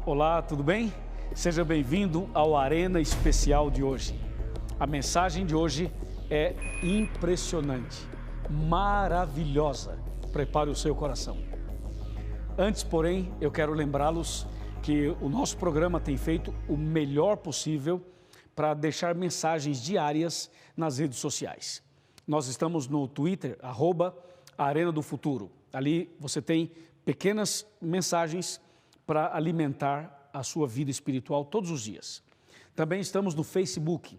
Olá, tudo bem? Seja bem-vindo ao Arena Especial de hoje. A mensagem de hoje é impressionante, maravilhosa. Prepare o seu coração. Antes, porém, eu quero lembrá-los que o nosso programa tem feito o melhor possível para deixar mensagens diárias nas redes sociais. Nós estamos no Twitter, @Arena do Futuro. Ali você tem pequenas mensagens para alimentar a sua vida espiritual todos os dias. Também estamos no Facebook.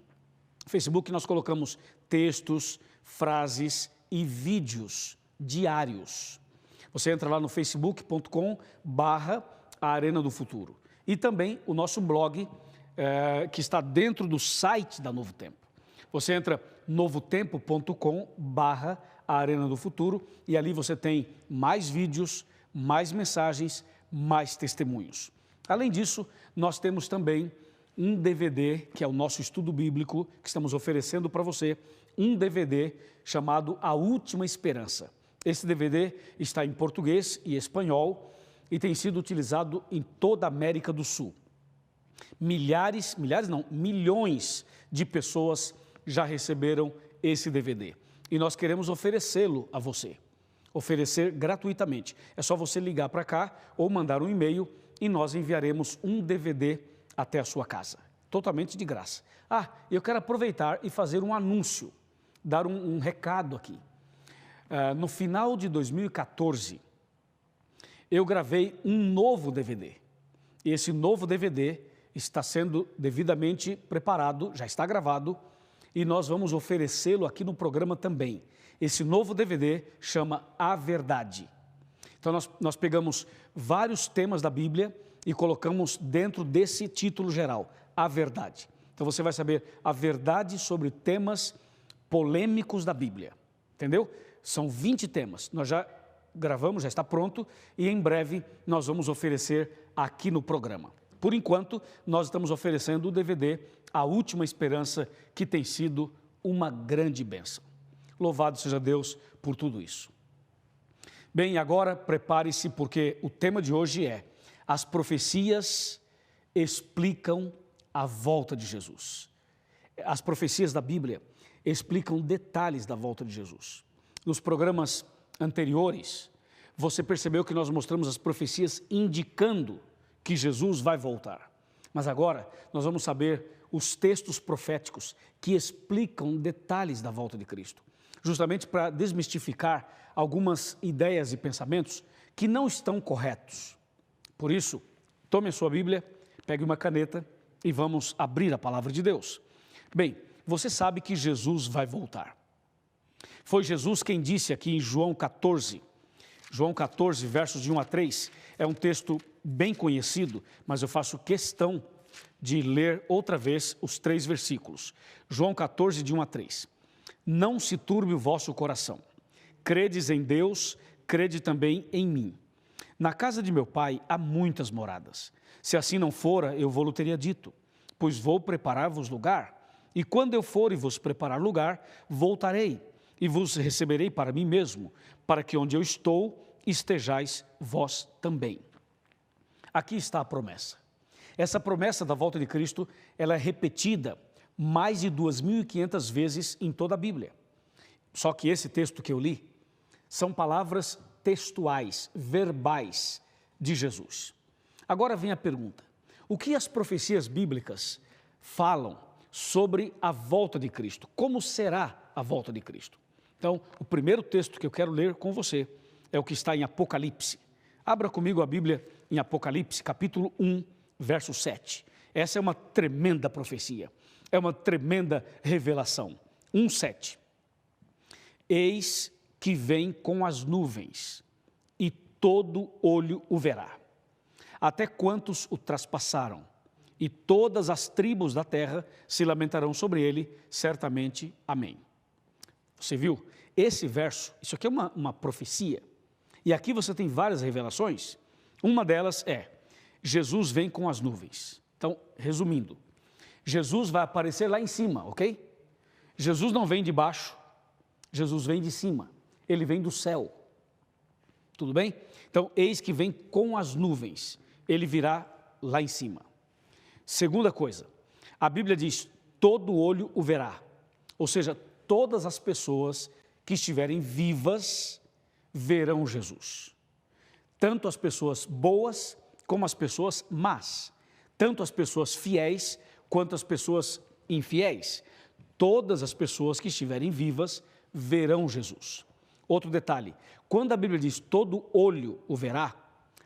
No Facebook nós colocamos textos, frases e vídeos diários. Você entra lá no facebook.com/Arena do Futuro. E também o nosso blog, que está dentro do site da Novo Tempo. Você entra novotempo.com/Arena do Futuro e ali você tem mais vídeos, mais mensagens, mais testemunhos. Além disso, nós temos também um DVD, que é o nosso estudo bíblico, que estamos oferecendo para você, um DVD chamado A Última Esperança. Esse DVD está em português e espanhol e tem sido utilizado em toda a América do Sul. Milhões de pessoas já receberam esse DVD e nós queremos oferecê-lo a você. Oferecer gratuitamente. É só você ligar para cá ou mandar um e-mail e nós enviaremos um DVD até a sua casa, totalmente de graça. Eu quero aproveitar e fazer um anúncio, dar um recado aqui. No final de 2014, eu gravei um novo DVD. E esse novo DVD está sendo devidamente preparado, já está gravado, e nós vamos oferecê-lo aqui no programa também. Esse novo DVD chama A Verdade. Então nós pegamos vários temas da Bíblia e colocamos dentro desse título geral, A Verdade. Então você vai saber a verdade sobre temas polêmicos da Bíblia, entendeu? São 20 temas, nós já gravamos, já está pronto e em breve nós vamos oferecer aqui no programa. Por enquanto, nós estamos oferecendo o DVD A Última Esperança, que tem sido uma grande bênção. Louvado seja Deus por tudo isso. Bem, agora prepare-se porque o tema de hoje é: as profecias explicam a volta de Jesus. As profecias da Bíblia explicam detalhes da volta de Jesus. Nos programas anteriores, você percebeu que nós mostramos as profecias indicando que Jesus vai voltar. Mas agora nós vamos saber os textos proféticos que explicam detalhes da volta de Cristo, justamente para desmistificar algumas ideias e pensamentos que não estão corretos. Por isso, tome a sua Bíblia, pegue uma caneta e vamos abrir a palavra de Deus. Bem, você sabe que Jesus vai voltar. Foi Jesus quem disse aqui em João 14, versos de 1 a 3, é um texto bem conhecido, mas eu faço questão de ler outra vez os 3 versículos. João 14, de 1 a 3. Não se turbe o vosso coração. Credes em Deus, crede também em mim. Na casa de meu pai há muitas moradas. Se assim não fora, eu vou-lo teria dito, pois vou preparar-vos lugar. E quando eu for e vos preparar lugar, voltarei e vos receberei para mim mesmo, para que onde eu estou, estejais vós também. Aqui está a promessa. Essa promessa da volta de Cristo, ela é repetida mais de 2.500 vezes em toda a Bíblia. Só que esse texto que eu li são palavras textuais, verbais de Jesus. Agora vem a pergunta: o que as profecias bíblicas falam sobre a volta de Cristo? Como será a volta de Cristo? Então, o primeiro texto que eu quero ler com você é o que está em Apocalipse. Abra comigo a Bíblia em Apocalipse, capítulo 1, verso 7. Essa é uma tremenda profecia, é uma tremenda revelação. 1:7. Eis que vem com as nuvens, e todo olho o verá, até quantos o traspassaram, e todas as tribos da terra se lamentarão sobre ele, certamente. Amém. Você viu? Esse verso, isso aqui é uma profecia, e aqui você tem várias revelações. Uma delas é: Jesus vem com as nuvens. Então, resumindo, Jesus vai aparecer lá em cima, ok? Jesus não vem de baixo, Jesus vem de cima, ele vem do céu. Tudo bem? Então, eis que vem com as nuvens, ele virá lá em cima. Segunda coisa, a Bíblia diz, todo olho o verá. Ou seja, todas as pessoas que estiverem vivas verão Jesus. Tanto as pessoas boas como as pessoas más. Tanto as pessoas fiéis quanto as pessoas infiéis. Todas as pessoas que estiverem vivas verão Jesus. Outro detalhe, quando a Bíblia diz todo olho o verá,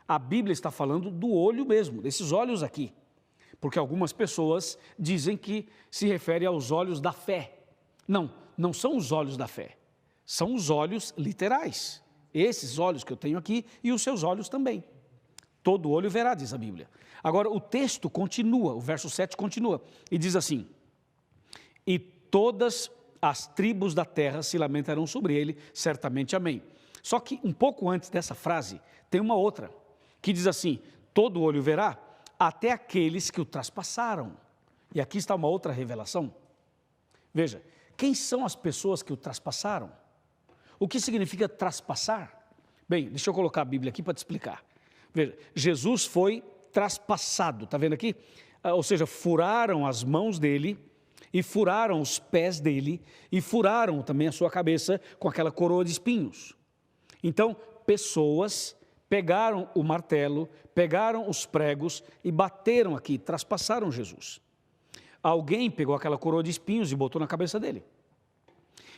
a Bíblia está falando do olho mesmo, desses olhos aqui. Porque algumas pessoas dizem que se refere aos olhos da fé. Não, não são os olhos da fé, são os olhos literais. Esses olhos que eu tenho aqui e os seus olhos também. Todo olho verá, diz a Bíblia. Agora, o texto continua, o verso 7 continua, e diz assim, e todas as tribos da terra se lamentarão sobre ele, certamente amém. Só que um pouco antes dessa frase, tem uma outra, que diz assim, todo olho verá, até aqueles que o traspassaram. E aqui está uma outra revelação. Veja, quem são as pessoas que o traspassaram? O que significa traspassar? Bem, deixa eu colocar a Bíblia aqui para te explicar. Veja, Jesus foi traspassado, está vendo aqui? Ou seja, furaram as mãos dele e furaram os pés dele e furaram também a sua cabeça com aquela coroa de espinhos. Então, pessoas pegaram o martelo, pegaram os pregos e bateram aqui, traspassaram Jesus. Alguém pegou aquela coroa de espinhos e botou na cabeça dele.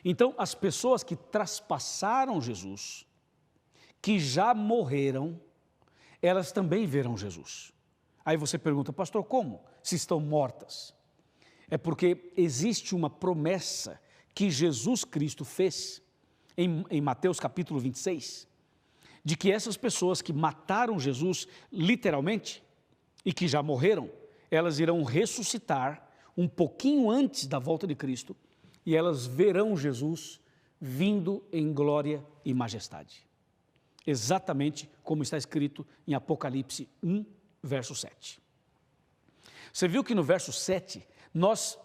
Então, as pessoas que traspassaram Jesus, que já morreram, elas também verão Jesus. Aí você pergunta, pastor, como? Se estão mortas. É porque existe uma promessa que Jesus Cristo fez em Mateus capítulo 26, de que essas pessoas que mataram Jesus literalmente e que já morreram, elas irão ressuscitar um pouquinho antes da volta de Cristo e elas verão Jesus vindo em glória e majestade. Exatamente como está escrito em Apocalipse 1, verso 7. Você viu que no verso 7 nós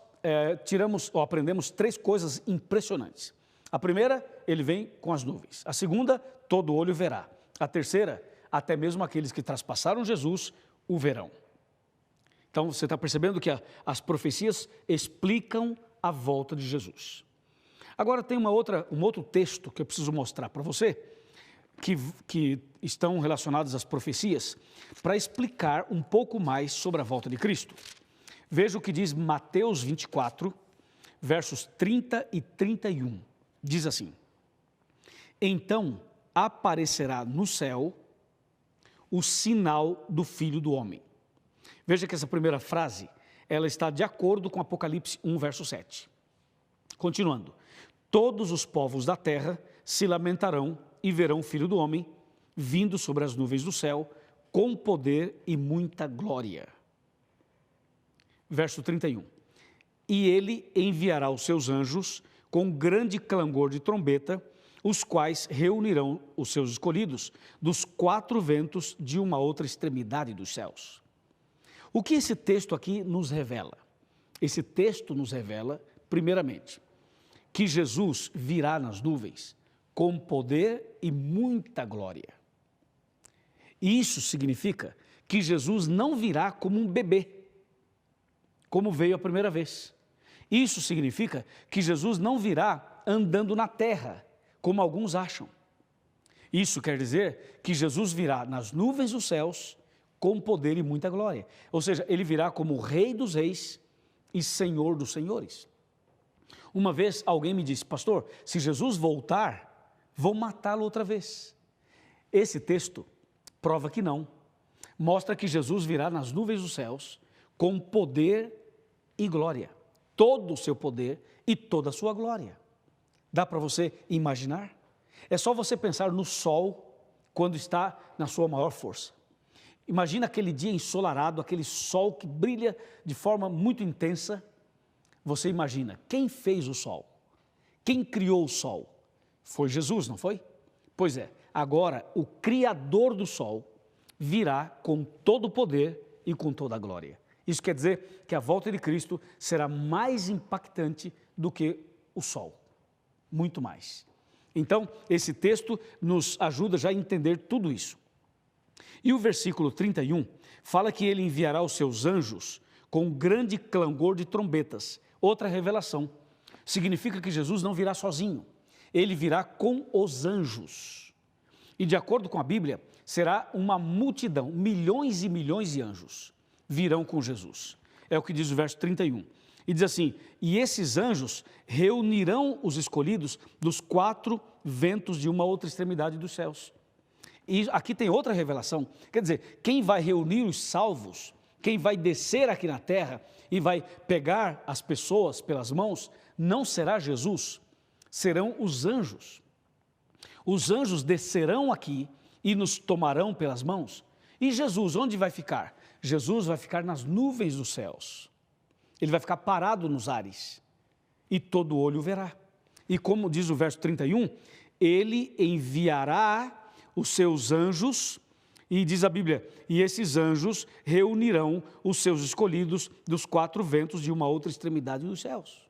aprendemos três coisas impressionantes. A primeira, ele vem com as nuvens. A segunda, todo olho verá. A terceira, até mesmo aqueles que traspassaram Jesus o verão. Então você está percebendo que as profecias explicam a volta de Jesus. Agora tem um outro texto que eu preciso mostrar para você, que estão relacionados às profecias, para explicar um pouco mais sobre a volta de Cristo. Veja o que diz Mateus 24, versos 30 e 31. Diz assim, então aparecerá no céu o sinal do Filho do Homem. Veja que essa primeira frase, ela está de acordo com Apocalipse 1, verso 7. Continuando, todos os povos da terra se lamentarão e verão o Filho do Homem vindo sobre as nuvens do céu com poder e muita glória. Verso 31. E ele enviará os seus anjos com grande clangor de trombeta, os quais reunirão os seus escolhidos dos quatro ventos de uma outra extremidade dos céus. O que esse texto aqui nos revela? Esse texto nos revela, primeiramente, que Jesus virá nas nuvens com poder e muita glória. E isso significa que Jesus não virá como um bebê, como veio a primeira vez. Isso significa que Jesus não virá andando na terra, como alguns acham. Isso quer dizer que Jesus virá nas nuvens dos céus com poder e muita glória. Ou seja, ele virá como Rei dos Reis e Senhor dos Senhores. Uma vez alguém me disse, pastor, se Jesus voltar, vão matá-lo outra vez. Esse texto prova que não. Mostra que Jesus virá nas nuvens dos céus com poder e glória. Todo o seu poder e toda a sua glória. Dá para você imaginar? É só você pensar no sol quando está na sua maior força. Imagina aquele dia ensolarado, aquele sol que brilha de forma muito intensa. Você imagina, quem fez o sol? Quem criou o sol? Foi Jesus, não foi? Pois é, agora o Criador do sol virá com todo o poder e com toda a glória. Isso quer dizer que a volta de Cristo será mais impactante do que o sol, muito mais. Então, esse texto nos ajuda já a entender tudo isso. E o versículo 31 fala que ele enviará os seus anjos com um grande clangor de trombetas. Outra revelação. Significa que Jesus não virá sozinho. Ele virá com os anjos. E de acordo com a Bíblia, será uma multidão, milhões e milhões de anjos virão com Jesus. É o que diz o verso 31. E diz assim: e esses anjos reunirão os escolhidos dos 4 ventos de uma outra extremidade dos céus. E aqui tem outra revelação. Quer dizer, quem vai reunir os salvos, quem vai descer aqui na terra e vai pegar as pessoas pelas mãos, não será Jesus, serão os anjos. Os anjos descerão aqui e nos tomarão pelas mãos. E Jesus, onde vai ficar? Jesus vai ficar nas nuvens dos céus. Ele vai ficar parado nos ares. E todo olho o verá. E como diz o verso 31, ele enviará os seus anjos, e diz a Bíblia, e esses anjos reunirão os seus escolhidos dos 4 ventos de uma outra extremidade dos céus.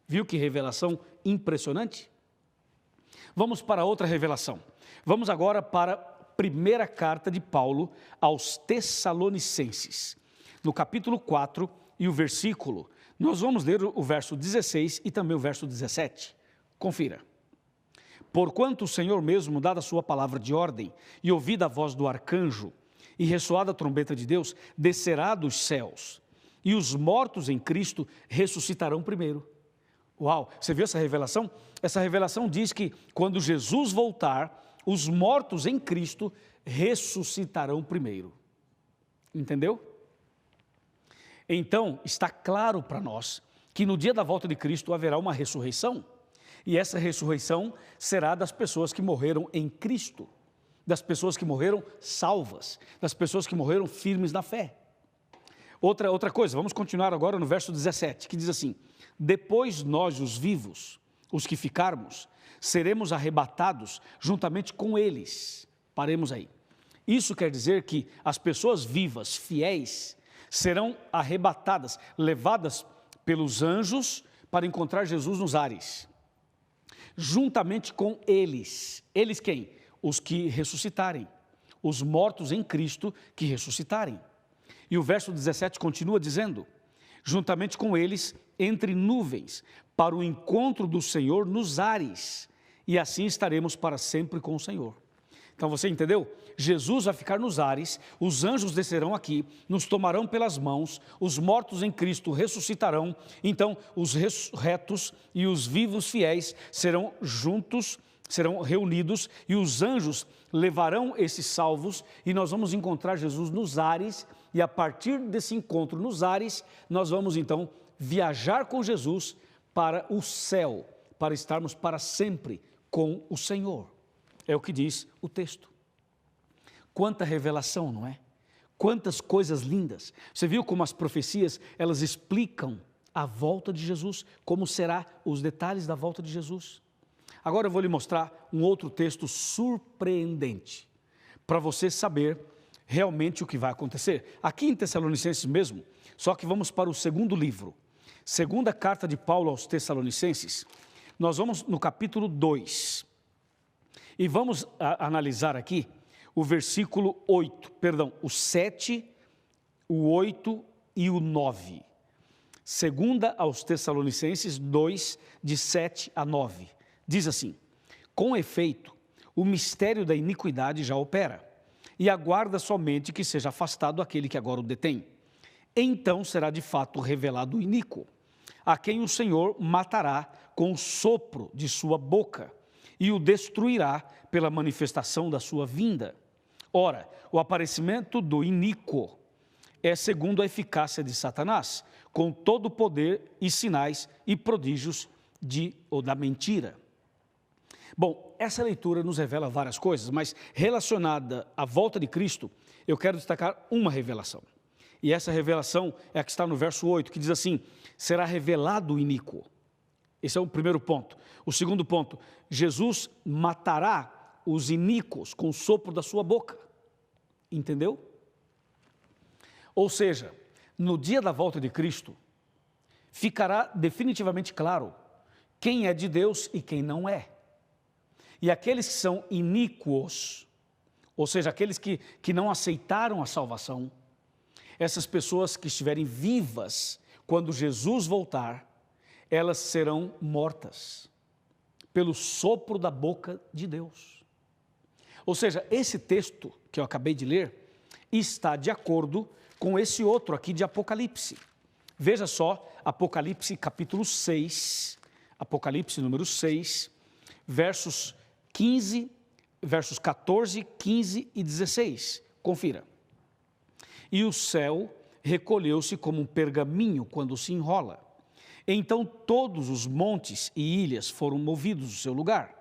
Viu que revelação impressionante? Vamos para outra revelação. Vamos agora para a primeira carta de Paulo aos Tessalonicenses. No capítulo 4 e o versículo, nós vamos ler o verso 16 e também o verso 17. Confira. Porquanto o Senhor mesmo, dada a sua palavra de ordem, e ouvida a voz do arcanjo, e ressoada a trombeta de Deus, descerá dos céus, e os mortos em Cristo ressuscitarão primeiro. Uau, você viu essa revelação? Essa revelação diz que quando Jesus voltar, os mortos em Cristo ressuscitarão primeiro. Entendeu? Então, está claro para nós que no dia da volta de Cristo haverá uma ressurreição, e essa ressurreição será das pessoas que morreram em Cristo, das pessoas que morreram salvas, das pessoas que morreram firmes na fé. Outra coisa, vamos continuar agora no verso 17, que diz assim: depois nós, os vivos, os que ficarmos, seremos arrebatados juntamente com eles. Paremos aí. Isso quer dizer que as pessoas vivas, fiéis, serão arrebatadas, levadas pelos anjos para encontrar Jesus nos ares. Juntamente com eles. Eles quem? Os que ressuscitarem. Os mortos em Cristo que ressuscitarem. E o verso 17 continua dizendo: juntamente com eles, entre nuvens, para o encontro do Senhor nos ares, e assim estaremos para sempre com o Senhor. Então você entendeu? Jesus vai ficar nos ares, os anjos descerão aqui, nos tomarão pelas mãos, os mortos em Cristo ressuscitarão, então os ressurretos e os vivos fiéis serão juntos, serão reunidos, e os anjos levarão esses salvos, e nós vamos encontrar Jesus nos ares, e a partir desse encontro nos ares, nós vamos então viajar com Jesus para o céu, para estarmos para sempre com o Senhor. É o que diz o texto. Quanta revelação, não é? Quantas coisas lindas. Você viu como as profecias, elas explicam a volta de Jesus, como será os detalhes da volta de Jesus. Agora eu vou lhe mostrar um outro texto surpreendente, para você saber realmente o que vai acontecer. Aqui em Tessalonicenses mesmo, só que vamos para o segundo livro. Segunda carta de Paulo aos Tessalonicenses, nós vamos no capítulo 2. E vamos analisar aqui o versículo 8, perdão, o 7, o 8 e o 9. Segunda aos Tessalonicenses 2, de 7 a 9. Diz assim: com efeito, o mistério da iniquidade já opera, e aguarda somente que seja afastado aquele que agora o detém. Então será de fato revelado o iníquo, a quem o Senhor matará com o sopro de sua boca, e o destruirá pela manifestação da sua vinda. Ora, o aparecimento do iníquo é segundo a eficácia de Satanás, com todo o poder e sinais e prodígios da mentira. Bom, essa leitura nos revela várias coisas, mas relacionada à volta de Cristo, eu quero destacar uma revelação. E essa revelação é a que está no verso 8, que diz assim: será revelado o iníquo. Esse é o primeiro ponto. O segundo ponto: Jesus matará os iníquos com o sopro da sua boca. Entendeu? Ou seja, no dia da volta de Cristo, ficará definitivamente claro quem é de Deus e quem não é. E aqueles que são iníquos, ou seja, aqueles que não aceitaram a salvação, essas pessoas que estiverem vivas quando Jesus voltar, elas serão mortas pelo sopro da boca de Deus. Ou seja, esse texto que eu acabei de ler está de acordo com esse outro aqui de Apocalipse. Veja só, Apocalipse capítulo 6, Apocalipse número 6, versos 14, 15 e 16. Confira. E o céu recolheu-se como um pergaminho quando se enrola. Então todos os montes e ilhas foram movidos do seu lugar.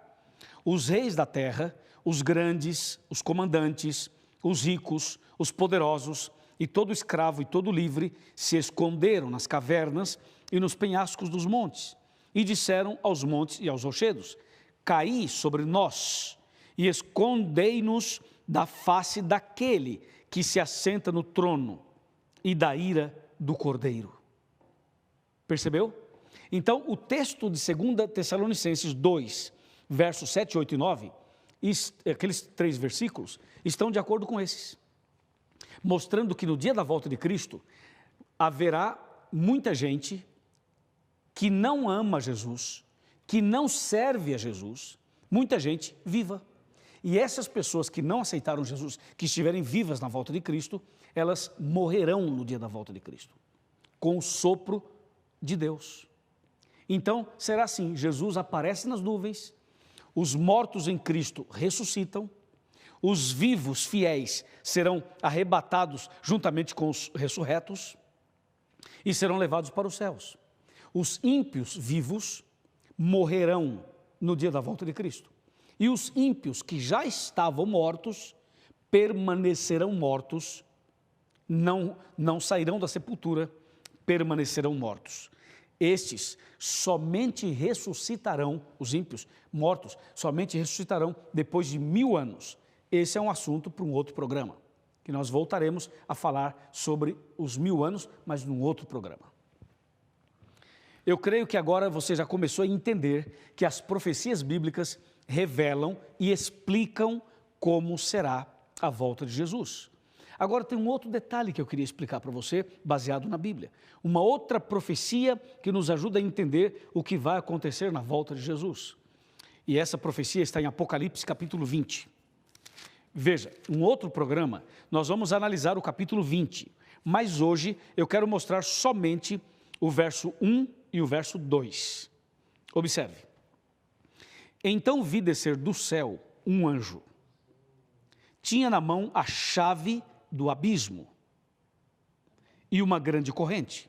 Os reis da terra, os grandes, os comandantes, os ricos, os poderosos, e todo escravo e todo livre se esconderam nas cavernas e nos penhascos dos montes, e disseram aos montes e aos rochedos: caí sobre nós e escondei-nos da face daquele que se assenta no trono e da ira do Cordeiro. Percebeu? Então, o texto de 2 Tessalonicenses 2, versos 7, 8 e 9, aqueles 3 versículos, estão de acordo com esses, mostrando que no dia da volta de Cristo, haverá muita gente que não ama Jesus, que não serve a Jesus, muita gente viva. E essas pessoas que não aceitaram Jesus, que estiverem vivas na volta de Cristo, elas morrerão no dia da volta de Cristo, com o sopro de Deus. Então, será assim, Jesus aparece nas nuvens, os mortos em Cristo ressuscitam, os vivos fiéis serão arrebatados juntamente com os ressurretos e serão levados para os céus. Os ímpios vivos morrerão no dia da volta de Cristo. E os ímpios que já estavam mortos permanecerão mortos, não sairão da sepultura, permanecerão mortos. Estes somente ressuscitarão, os ímpios mortos, somente ressuscitarão depois de 1000 anos. Esse é um assunto para um outro programa, que nós voltaremos a falar sobre os 1000 anos, mas num outro programa. Eu creio que agora você já começou a entender que as profecias bíblicas revelam e explicam como será a volta de Jesus. Agora tem um outro detalhe que eu queria explicar para você, baseado na Bíblia. Uma outra profecia que nos ajuda a entender o que vai acontecer na volta de Jesus. E essa profecia está em Apocalipse capítulo 20. Veja, um outro programa, nós vamos analisar o capítulo 20, mas hoje eu quero mostrar somente o verso 1 e o verso 2. Observe. Então vi descer do céu um anjo. Tinha na mão a chave do abismo e uma grande corrente.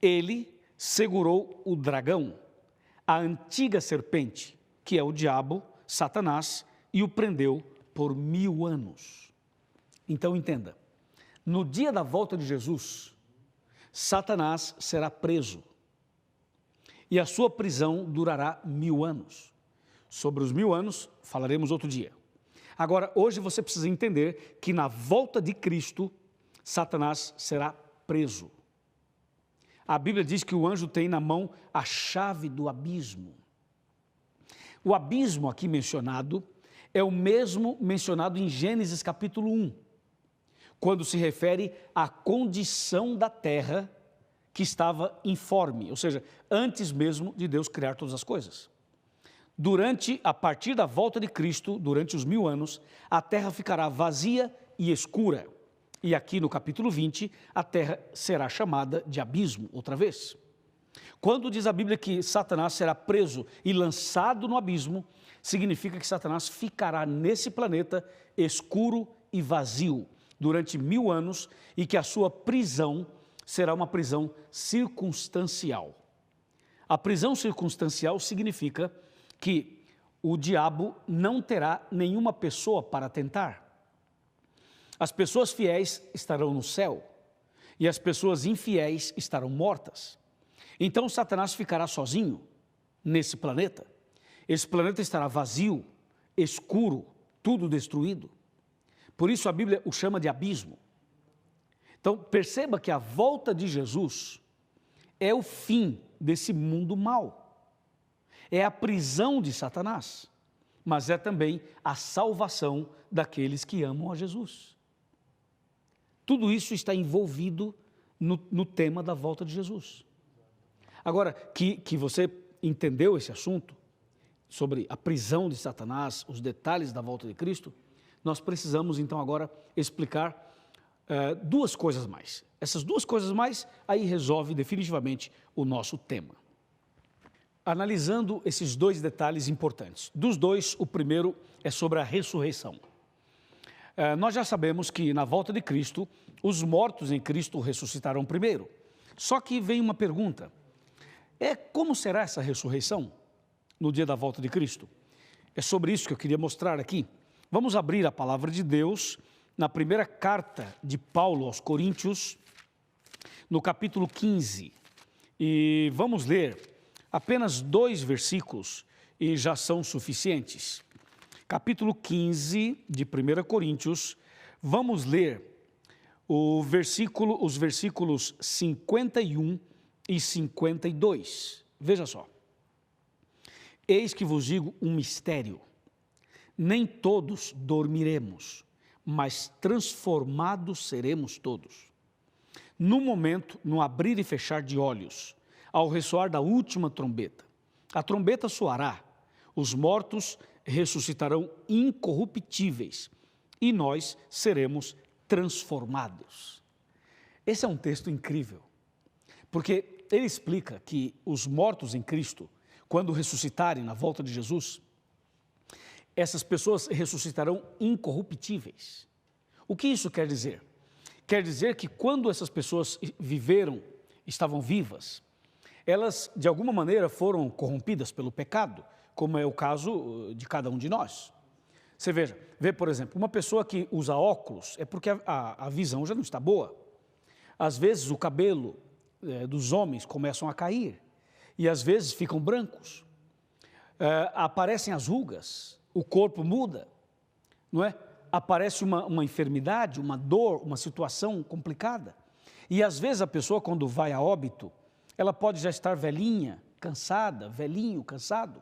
Ele segurou o dragão, a antiga serpente, que é o diabo, Satanás, e o prendeu por 1000 anos. Então entenda, no dia da volta de Jesus, Satanás será preso e a sua prisão durará 1000 anos. Sobre os 1000 anos falaremos outro dia. Agora, hoje você precisa entender que na volta de Cristo, Satanás será preso. A Bíblia diz que o anjo tem na mão a chave do abismo. O abismo aqui mencionado é o mesmo mencionado em Gênesis capítulo 1, quando se refere à condição da terra que estava informe, ou seja, antes mesmo de Deus criar todas as coisas. A partir da volta de Cristo, durante os 1000 anos, a terra ficará vazia e escura. E aqui no capítulo 20, a terra será chamada de abismo outra vez. Quando diz a Bíblia que Satanás será preso e lançado no abismo, significa que Satanás ficará nesse planeta escuro e vazio durante 1000 anos e que a sua prisão será uma prisão circunstancial. A prisão circunstancial significa que o diabo não terá nenhuma pessoa para tentar. As pessoas fiéis estarão no céu e as pessoas infiéis estarão mortas. Então Satanás ficará sozinho nesse planeta. Esse planeta estará vazio, escuro, tudo destruído. Por isso a Bíblia o chama de abismo. Então perceba que a volta de Jesus é o fim desse mundo mau. É a prisão de Satanás. mas é também a salvação daqueles que amam a Jesus. Tudo isso está envolvido no tema da volta de Jesus. Agora, que você entendeu esse assunto, sobre a prisão de Satanás, os detalhes da volta de Cristo, nós precisamos então agora explicar duas coisas mais. Essas duas coisas mais aí resolve definitivamente o nosso tema. Analisando esses dois detalhes importantes. Dos dois, o primeiro é sobre a ressurreição. Nós já sabemos que na volta de Cristo, os mortos em Cristo ressuscitarão primeiro. Só que vem uma pergunta: como será essa ressurreição no dia da volta de Cristo? É sobre isso que eu queria mostrar aqui. Vamos abrir a palavra de Deus na primeira carta de Paulo aos Coríntios, no capítulo 15. E vamos ler apenas 2 versículos e já são suficientes. Capítulo 15 de 1 Coríntios, vamos ler os versículos 51 e 52. Veja só. Eis que vos digo um mistério. Nem todos dormiremos, mas transformados seremos todos. No momento, no abrir e fechar de olhos, ao ressoar da última trombeta, a trombeta soará, os mortos ressuscitarão incorruptíveis e nós seremos transformados. Esse é um texto incrível, porque ele explica que os mortos em Cristo, quando ressuscitarem na volta de Jesus, essas pessoas ressuscitarão incorruptíveis. O que isso quer dizer? Quer dizer que quando essas pessoas estavam vivas, elas de alguma maneira foram corrompidas pelo pecado, como é o caso de cada um de nós. Você vê, por exemplo, uma pessoa que usa óculos é porque a visão já não está boa. Às vezes o cabelo dos homens começam a cair e às vezes ficam brancos. Aparecem as rugas, o corpo muda, não é? Aparece uma enfermidade, uma dor, uma situação complicada. E às vezes a pessoa, quando vai a óbito, ela pode já estar velhinha, cansada, velhinho, cansado,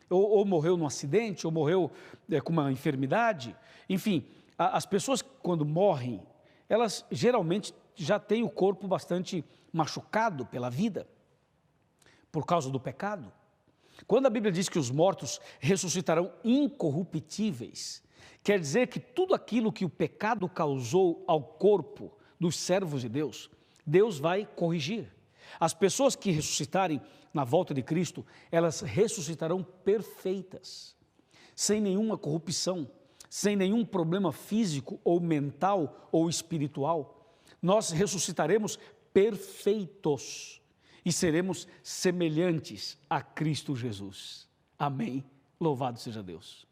ou morreu num acidente, ou morreu com uma enfermidade. Enfim, as pessoas quando morrem, elas geralmente já têm o corpo bastante machucado pela vida, por causa do pecado. Quando a Bíblia diz que os mortos ressuscitarão incorruptíveis, quer dizer que tudo aquilo que o pecado causou ao corpo dos servos de Deus, Deus vai corrigir. As pessoas que ressuscitarem na volta de Cristo, elas ressuscitarão perfeitas, sem nenhuma corrupção, sem nenhum problema físico ou mental ou espiritual. Nós ressuscitaremos perfeitos e seremos semelhantes a Cristo Jesus. Amém. Louvado seja Deus.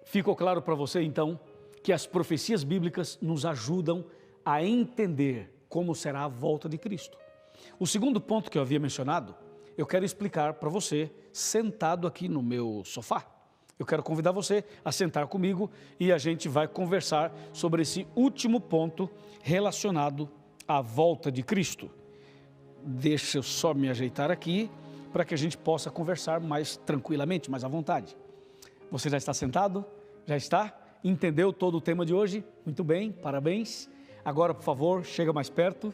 Ficou claro para você, então, que as profecias bíblicas nos ajudam a entender como será a volta de Cristo. O segundo ponto que eu havia mencionado, eu quero explicar para você, sentado aqui no meu sofá. Eu quero convidar você a sentar comigo e a gente vai conversar sobre esse último ponto relacionado à volta de Cristo. Deixa eu só me ajeitar aqui para que a gente possa conversar mais tranquilamente, mais à vontade. Você já está sentado? Já está? Entendeu todo o tema de hoje? Muito bem, parabéns. Agora, por favor, chega mais perto.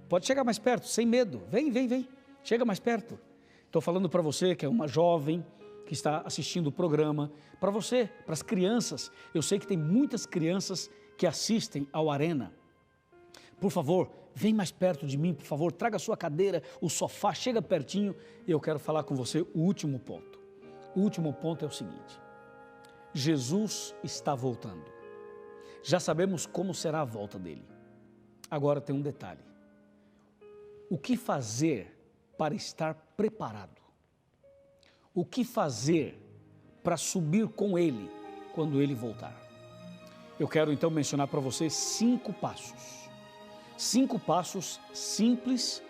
Pode chegar mais perto, sem medo. Vem. Chega mais perto. Estou falando para você que é uma jovem que está assistindo o programa. Para você, para as crianças. Eu sei que tem muitas crianças que assistem ao Arena. Por favor, vem mais perto de mim, por favor. Traga a sua cadeira, o sofá, chega pertinho. E eu quero falar com você o último ponto. O último ponto é o seguinte. Jesus está voltando. Já sabemos como será a volta dele. Agora tem um detalhe. O que fazer para estar preparado? O que fazer para subir com ele quando ele voltar? Eu quero então mencionar para você 5 passos. 5 passos simples,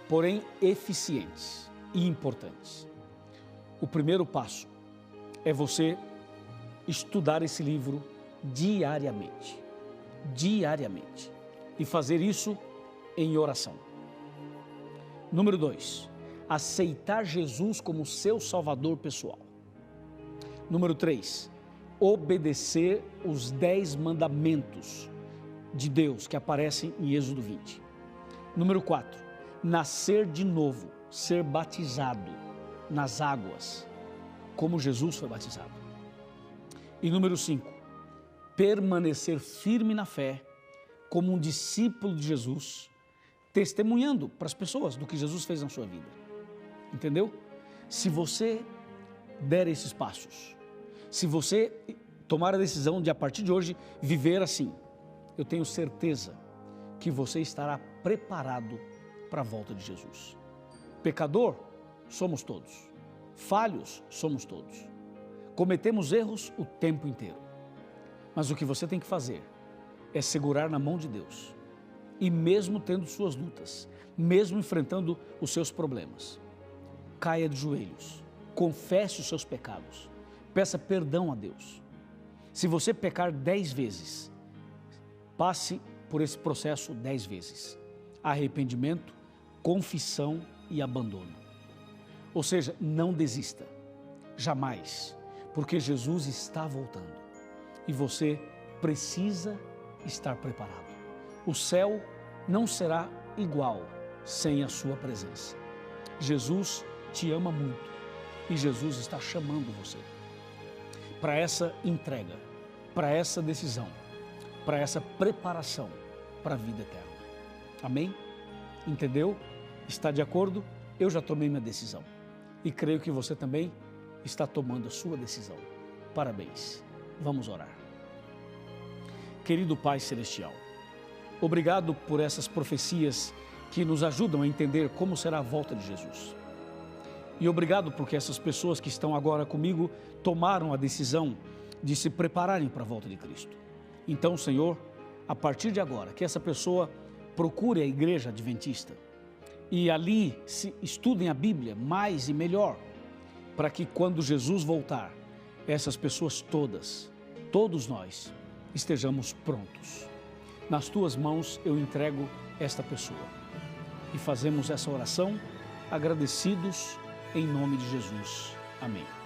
porém eficientes e importantes. O primeiro passo é você estudar esse livro diariamente, e fazer isso em oração. Número 2, aceitar Jesus como seu Salvador pessoal. Número 3, obedecer os 10 mandamentos de Deus que aparecem em Êxodo 20. Número 4, nascer de novo, ser batizado nas águas, como Jesus foi batizado. E número 5, permanecer firme na fé, como um discípulo de Jesus, testemunhando para as pessoas do que Jesus fez na sua vida. Entendeu? Se você der esses passos, se você tomar a decisão de, a partir de hoje, viver assim, eu tenho certeza que você estará preparado para a volta de Jesus. Pecador, somos todos. Falhos, somos todos. Cometemos erros o tempo inteiro. Mas o que você tem que fazer é segurar na mão de Deus. E mesmo tendo suas lutas, mesmo enfrentando os seus problemas, caia de joelhos, confesse os seus pecados, peça perdão a Deus. Se você pecar 10 vezes, passe por esse processo 10 vezes. Arrependimento, confissão e abandono. Ou seja, não desista, jamais, porque Jesus está voltando e você precisa estar preparado. O céu não será igual sem a sua presença. Jesus te ama muito e Jesus está chamando você para essa entrega, para essa decisão, para essa preparação para a vida eterna. Amém? Entendeu? Está de acordo? Eu já tomei minha decisão e creio que você também está tomando a sua decisão. Parabéns. Vamos orar. Querido Pai Celestial, obrigado por essas profecias que nos ajudam a entender como será a volta de Jesus. E obrigado porque essas pessoas que estão agora comigo tomaram a decisão de se prepararem para a volta de Cristo. Então, Senhor, a partir de agora, que essa pessoa procure a igreja adventista e ali se estudem a Bíblia mais e melhor, para que quando Jesus voltar, essas pessoas todos nós, estejamos prontos. Nas tuas mãos eu entrego esta pessoa e fazemos essa oração agradecidos em nome de Jesus. Amém.